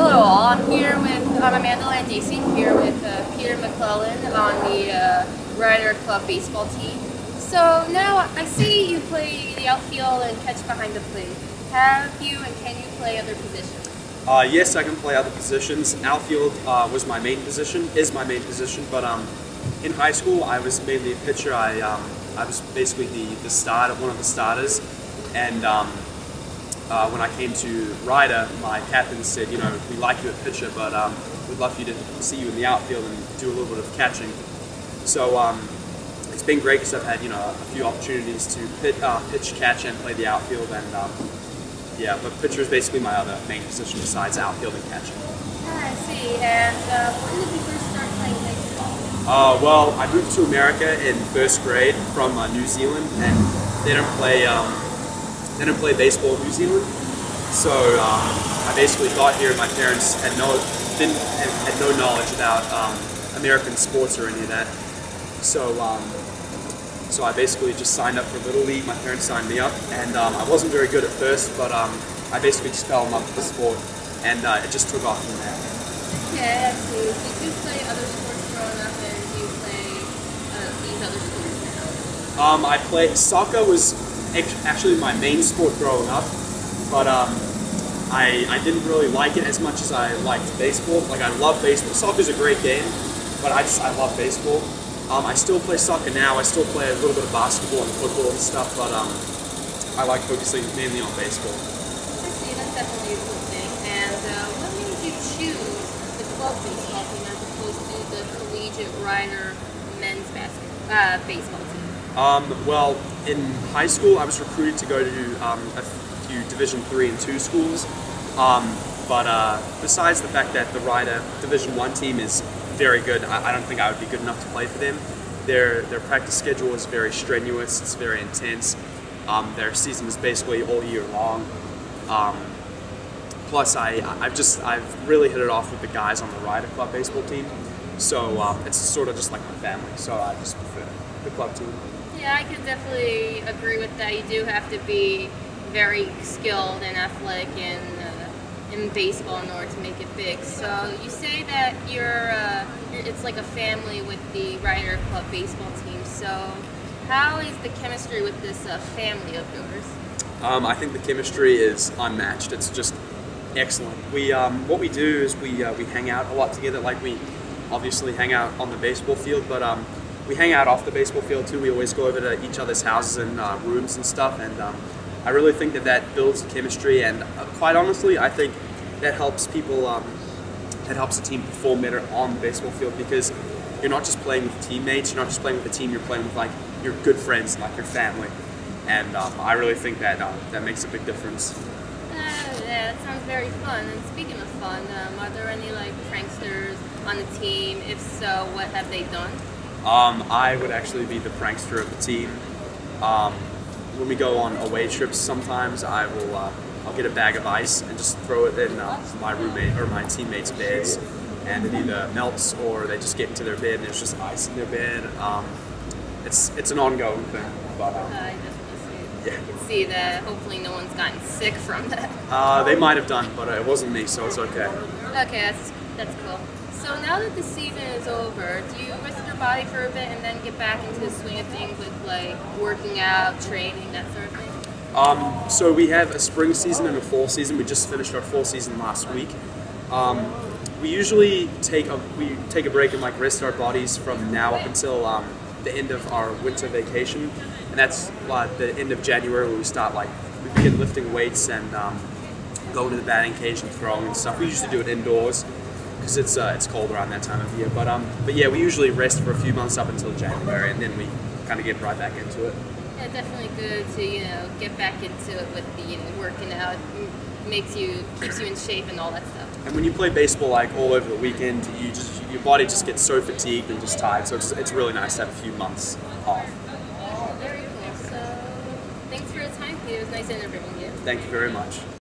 Hello all, I'm Amanda Landisi here with Peter McClelland on the Ryder Club baseball team. So now I see you play the outfield and catch behind the plate. Have you and can you play other positions? Yes, I can play other positions. Outfield was my main position, is my main position, but in high school I was mainly a pitcher. I was basically the starter, one of the starters, and when I came to Ryder, my captain said, you know, we like you at pitcher, but we'd love for you to see you in the outfield and do a little bit of catching. So it's been great because I've had, you know, a few opportunities to pitch, catch, and play the outfield, and yeah, but pitcher is basically my other main position besides outfield and catching. I see. And when did you first start playing baseball? Well, I moved to America in first grade from New Zealand, and they don't play baseball in New Zealand. So I basically got here. My parents had no knowledge about American sports or any of that. So I basically just signed up for Little League. My parents signed me up, and I wasn't very good at first, but I basically just fell in love with the sport, and it just took off from there. Okay, I see. Did you play other sports growing up, and do you play these other sports now? I played soccer was actually my main sport growing up, but I didn't really like it as much as I liked baseball. Like, I love baseball. Soccer's a great game, but I love baseball. I still play soccer now. I still play a little bit of basketball and football and stuff, but I like focusing mainly on baseball. I see, that's definitely a cool thing. And what made you choose the club baseball team as opposed to the collegiate Ryder men's baseball team? Well, in high school, I was recruited to go to a few Division III and II schools, but besides the fact that the Ryder Division I team is very good, I don't think I would be good enough to play for them. Their practice schedule is very strenuous, it's very intense. Their season is basically all year long. Plus, I've really hit it off with the guys on the Ryder Club baseball team, so it's sort of just like my family, so I just prefer the club team. Yeah, I can definitely agree with that. You do have to be very skilled and athletic in baseball in order to make it big. So you say that it's like a family with the Ryder Club baseball team. So how is the chemistry with this family of yours? I think the chemistry is unmatched. It's just excellent. What we do is we hang out a lot together. Like, we obviously hang out on the baseball field, but we hang out off the baseball field too. We always go over to each other's houses and rooms and stuff, and I really think that builds chemistry, and quite honestly, I think that helps people, that helps the team perform better on the baseball field, because you're not just playing with teammates, you're not just playing with the team, you're playing with like your good friends, like your family, and I really think that makes a big difference. Yeah, that sounds very fun. And speaking of fun, are there any like pranksters on the team? If so, what have they done? I would actually be the prankster of the team. When we go on away trips, sometimes I'll get a bag of ice and just throw it in my roommate or my teammates' beds, and it either melts or they just get into their bed and there's just ice in their bed. It's an ongoing thing. But, I definitely see. yeah. You can see that hopefully no one's gotten sick from that. They might have done, but it wasn't me, so it's okay. Okay, that's cool. So now that the season is over, do you rest your body for a bit and then get back into the swing of things with like working out, training, that sort of thing? So we have a spring season and a fall season. We just finished our fall season last week. We usually take a break and like rest our bodies from now up until the end of our winter vacation, and that's the end of January, where we begin lifting weights and going to the batting cage and throwing and stuff. We usually do it indoors because it's cold around that time of year. But yeah, we usually rest for a few months up until January, and then we kind of get right back into it. Yeah, definitely good to get back into it with the working out. Keeps you in shape and all that stuff. And when you play baseball like all over the weekend, your body just gets so fatigued and just tired. So it's really nice to have a few months off. Very cool. So thanks for your time, Peter. It was nice interviewing you. Thank you very much.